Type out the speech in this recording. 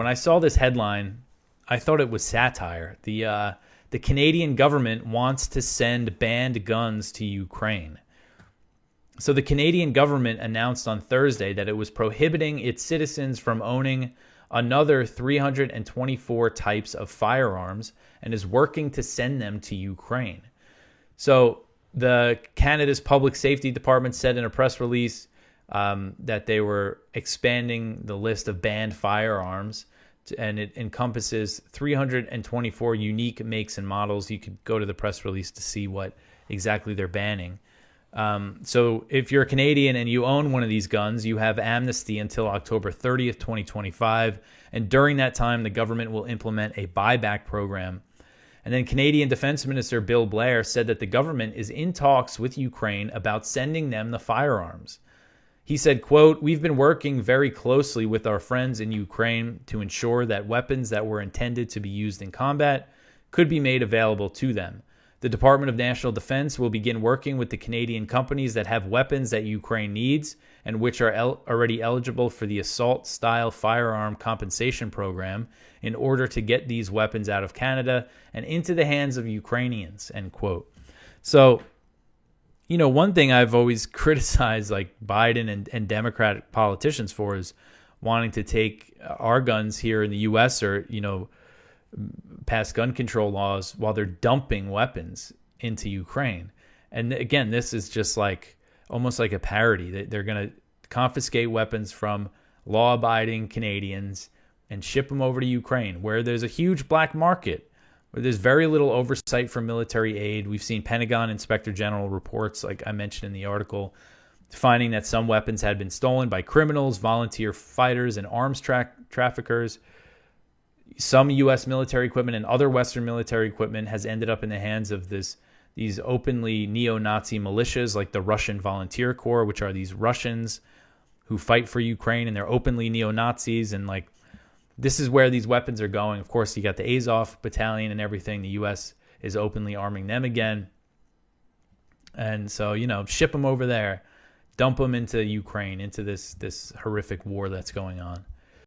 When I saw this headline, I thought it was satire. The Canadian government wants to send banned guns to Ukraine. So the Canadian government announced on Thursday that it was prohibiting its citizens from owning another 324 types of firearms and is working to send them to Ukraine. So the Canada's Public Safety Department said in a press release that they were expanding the list of banned firearms, and it encompasses 324 unique makes and models. You could go to the press release to see what exactly they're banning. So if you're a Canadian and you own one of these guns, you have amnesty until October 30th, 2025. And during that time, the government will implement a buyback program. And then Canadian Defense Minister Bill Blair said that the government is in talks with Ukraine about sending them the firearms. He said, quote, "We've been working very closely with our friends in Ukraine to ensure that weapons that were intended to be used in combat could be made available to them. The Department of National Defense will begin working with the Canadian companies that have weapons that Ukraine needs and which are already eligible for the assault-style firearm compensation program in order to get these weapons out of Canada and into the hands of Ukrainians," end quote. So, you know, one thing I've always criticized like Biden and Democratic politicians for is wanting to take our guns here in the U.S. or, you know, pass gun control laws while they're dumping weapons into Ukraine. And again, this is just like almost like a parody. They're going to confiscate weapons from law-abiding Canadians and ship them over to Ukraine, where there's a huge black market, where there's very little oversight for military aid. We've seen Pentagon Inspector General reports, like I mentioned in the article, finding that some weapons had been stolen by criminals, volunteer fighters, and arms traffickers. Some U.S. military equipment and other Western military equipment has ended up in the hands of these openly neo-Nazi militias like the Russian Volunteer Corps, which are these Russians who fight for Ukraine, and they're openly neo-Nazis. And like, this is where these weapons are going. Of course, you got the Azov battalion and everything. The U.S. is openly arming them again. And so, you know, ship them over there, dump them into Ukraine, into this horrific war that's going on.